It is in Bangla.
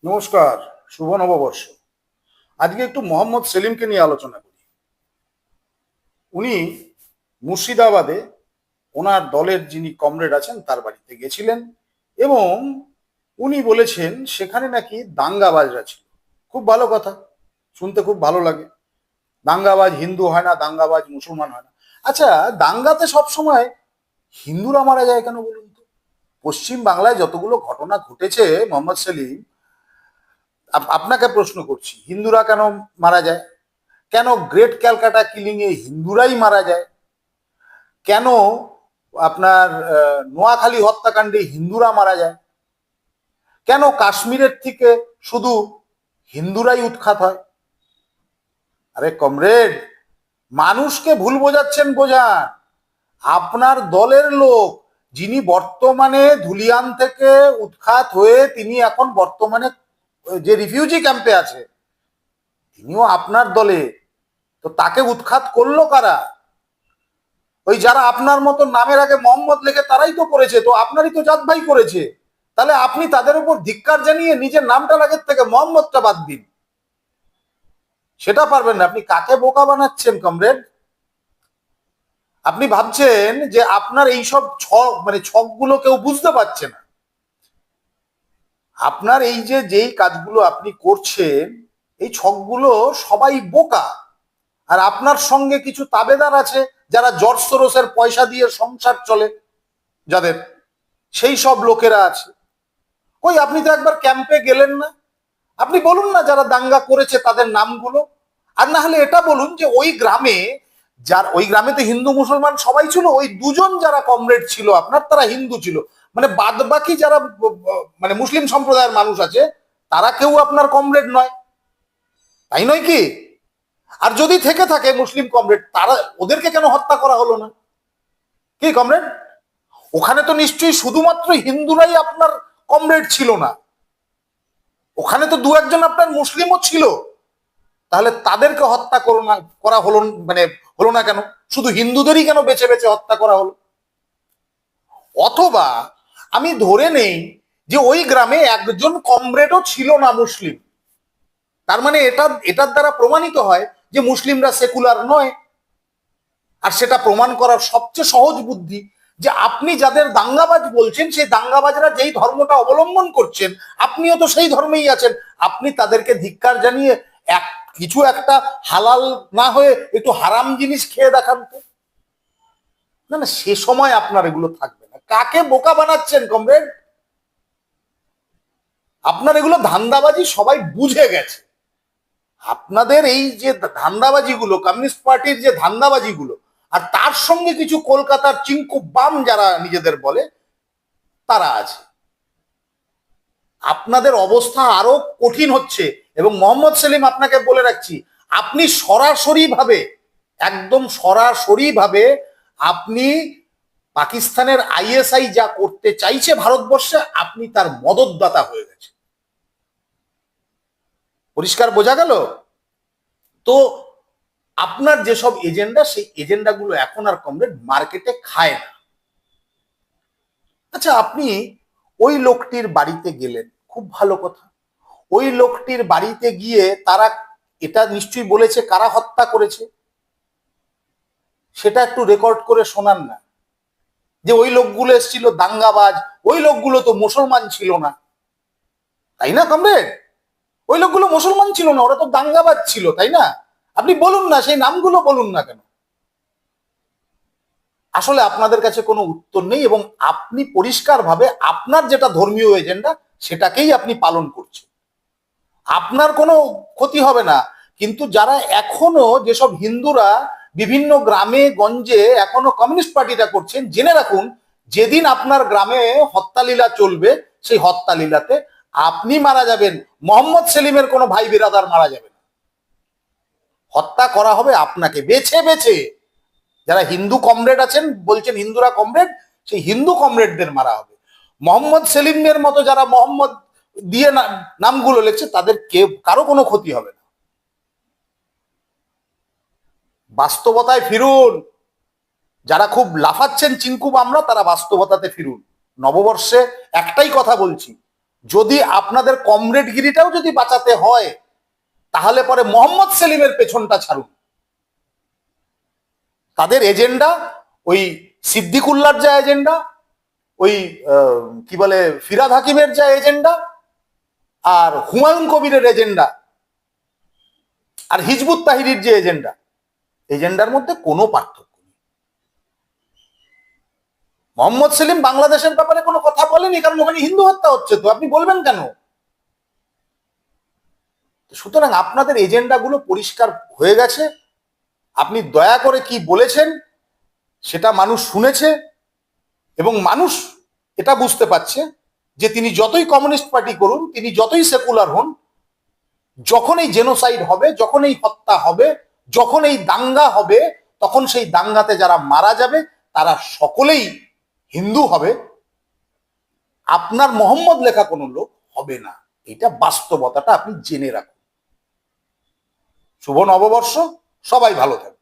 নমস্কার। শুভ নববর্ষ। আজকে একটু মোহাম্মদ সেলিমকে নিয়ে আলোচনা করি। উনি মুর্শিদাবাদে ওনার দলের যিনি কমরেড আছেন তার বাড়িতে গেছিলেন এবং উনি বলেছেন সেখানে নাকি দাঙ্গাবাজরা ছিল। খুব ভালো কথা, শুনতে খুব ভালো লাগে। দাঙ্গাবাজ হিন্দু হয় না, দাঙ্গাবাজ মুসলমান হয় না। আচ্ছা, দাঙ্গাতে সবসময় হিন্দুরা মারা যায় কেন বলুন তো? পশ্চিম বাংলায় যতগুলো ঘটনা ঘটেছে মোহাম্মদ সেলিম, আপনাকে প্রশ্ন করছি, হিন্দুরা কেন মারা যায়? কেন গ্রেট ক্যালকাটা কিলিং এ হিন্দুরাই মারা যায়? কেন আপনার নোয়াখালী হত্যাকাণ্ডে হিন্দুরা মারা যায়? কেন কাশ্মীরের থেকে শুধু হিন্দুরাই উৎখাত হয়? আরে কমরেড, মানুষকে ভুল বোঝাচ্ছেন, বোঝান। আপনার দলের লোক যিনি বর্তমানে ধুলিয়ান থেকে উৎখাত হয়ে তিনি এখন বর্তমানে যে রিফিউজি ক্যাম্পে আছে, তিনিও আপনার দলে। তো তাকে উৎখাত করলো কারা? ওই যারা আপনার মতো নামের আগে মোহাম্মদ লেখে তারাই তো করেছে। তো আপনারই তো জাত ভাই করেছে। তাহলে আপনি তাদের উপর ধিক্কার জানিয়ে নিজের নামটা আগের থেকে মোহাম্মদটা বাদ দিন। সেটা পারবেন না। আপনি কাকে বোকা বানাচ্ছেন কমরেড? আপনি ভাবছেন যে আপনার এইসব ছক ছকগুলো কেউ বুঝতে পারছে না। আপনার এই যে যেই কাজগুলো আপনি করছেন, এই ছকগুলো সবাই বোকা। আর আপনার সঙ্গে কিছু তাবেদার আছে যারা জর্জ সোরসের পয়সা দিয়ে সংসার চলে, যাদের সেই সব লোকেরা আছে। কই, আপনি তো একবার ক্যাম্পে গেলেন না? আপনি বলুন না যারা দাঙ্গা করেছে তাদের নামগুলো। আর না হলে এটা বলুন যে ওই গ্রামে, ওই গ্রামে তো হিন্দু মুসলমান সবাই ছিল, ওই দুজন যারা কমরেড ছিল আপনার তারা হিন্দু ছিল। বাদ বাকি যারা মুসলিম সম্প্রদায়ের মানুষ আছে তারা কেউ আপনার কমরেড নয়, তাই নয় কি? আর যদি থেকে থাকে মুসলিম কমরেড, তারা ওদেরকে কেন হত্যা করা হলো না? কি কমরেড, ওখানে তো নিশ্চয়ই শুধুমাত্র হিন্দুরাই আপনার কমরেড ছিল না, ওখানে তো দু একজন আপনার মুসলিমও ছিল। তাহলে তাদেরকে হত্যা করা হলো হলো না কেন? শুধু হিন্দুদেরই কেন বেছে বেছে হত্যা করা হলো? অথবা আমি ধরে নেই যে ওই গ্রামে একজন কমরেডও ছিল না মুসলিম, তার মানে এটার দ্বারা প্রমাণিত হয় যে মুসলিমরা সেকুলার নয়। আর সেটা প্রমাণ করার সবচেয়ে সহজ বুদ্ধি যে আপনি যাদের দাঙ্গাবাজ বলছেন সেই দাঙ্গাবাজরা যেই ধর্মটা অবলম্বন করছেন আপনিও তো সেই ধর্মেই আছেন। আপনি তাদেরকে ধিক্কার জানিয়ে কিছু একটা হালাল না হয়ে একটু হারাম জিনিস খেয়ে দেখান তো। না না, সে সময় আপনার এগুলো থাকবে না। কাকে বোকা বানাচ্ছেন কমরেড? আপনার এগুলো ধান্দাবাজি সবাই বুঝে গেছে। আপনাদের এই যে ধান্দাবাজিগুলো, কমিউনিস্ট পার্টির যে ধান্দাবাজিগুলো, আর তার সঙ্গে কিছু কলকাতার চিঙ্কু বাম যারা নিজেদের বলে তারা আছে, আপনাদের অবস্থা আরো কঠিন হচ্ছে। এবং মোহাম্মদ সেলিম, আপনাকে বলে রাখছি, আপনি সরাসরি ভাবে, একদম সরাসরি ভাবে আপনি পাকিস্তানের আইএসআই যা করতে চাইছে ভারতবর্ষে, আপনি তার মদতদাতা হয়ে গেছে। পরিষ্কার বোঝা গেল তো? আপনার যেসব এজেন্ডা, সেই এজেন্ডাগুলো এখন আর কমরেড মার্কেটে খায় না। আচ্ছা, আপনি ওই লোকটির বাড়িতে গেলেন, খুব ভালো কথা। ওই লোকটির বাড়িতে গিয়ে তারা এটা নিশ্চয়ই বলেছে কারা হত্যা করেছে, সেটা একটু রেকর্ড করে শোনান না। যে ওই লোকগুলো এসেছিল দাঙ্গাবাজ, ওই লোকগুলো তো মুসলমান ছিল না, তাই না কমরেড? ওই লোকগুলো মুসলমান ছিল না, ওরা তো দাঙ্গাবাজ ছিল, তাই না? আপনি বলুন না, সেই নামগুলো বলুন না কেন? আসলে আপনাদের কাছে কোনো উত্তর নেই এবং আপনি পরিষ্কারভাবে আপনার যেটা ধর্মীয় এজেন্ডা সেটাকেই আপনি পালন করছেন। আপনার কোনো ক্ষতি হবে না। কিন্তু যারা এখনো, যেসব হিন্দুরা বিভিন্ন গ্রামে গঞ্জে এখনো কমিউনিস্ট পার্টিটা করছেন, জেনে রাখুন যেদিন আপনার গ্রামে হত্যালীলা চলবে, সেই হত্যালীলাতে আপনি মারা যাবেন, মোহাম্মদ সেলিমের কোনো ভাই বিরাদার মারা যাবে না। হত্যা করা হবে আপনাকে বেছে বেছে। যারা হিন্দু কমরেড আছেন, বলছেন হিন্দুরা কমরেড, সেই হিন্দু কমরেডদের মারা হবে। মোহাম্মদ সেলিমের মতো যারা মোহাম্মদ দিয়ে নামগুলো লিখছে তাদের কারো কোনো ক্ষতি হবে না। বাস্তবতায় ফিরুন। যারা খুব লাফাচ্ছেন চিঙ্কু বামরা, তারা বাস্তবতাতে ফিরুন। নববর্ষে একটাই কথা বলছি, যদি আপনাদের কমরেডগিরিটাও যদি বাঁচাতে হয় তাহলে পরে মোহাম্মদ সেলিমের পেছনটা ছাড়ুন। তাদের এজেন্ডা ওই সিদ্দিকুল্লার যা এজেন্ডা, ওই কি বলে ফিরাদ হাকিমের যা এজেন্ডা, আর হুমায়ুন কবিরের এজেন্ডা, আর হিজবুত তাহরির যে এজেন্ডার মধ্যে কোনো পার্থক্য নেই। মোহাম্মদ সেলিম বাংলাদেশের ব্যাপারে কোনো কথা বলেনি, কারণ ওখানে হিন্দু হত্যা হচ্ছে, তো আপনি বলবেন কেন? সুতরাং আপনাদের এজেন্ডাগুলো পরিষ্কার হয়ে গেছে। আপনি দয়া করে কি বলেছেন সেটা মানুষ শুনেছে, এবং মানুষ এটা বুঝতে পারছে যে তিনি যতই কমিউনিস্ট পার্টি করুন, তিনি যতই সেকুলার হন, যখন এই জেনোসাইড হবে, যখন এই হত্যা হবে, যখন এই দাঙ্গা হবে, তখন সেই দাঙ্গাতে যারা মারা যাবে তারা সকলেই হিন্দু হবে, আপনার মোহাম্মদ লেখা কোনো লোক হবে না। এটা বাস্তবতাটা আপনি জেনে রাখুন। শুভ নববর্ষ, সবাই ভালো থাকবে।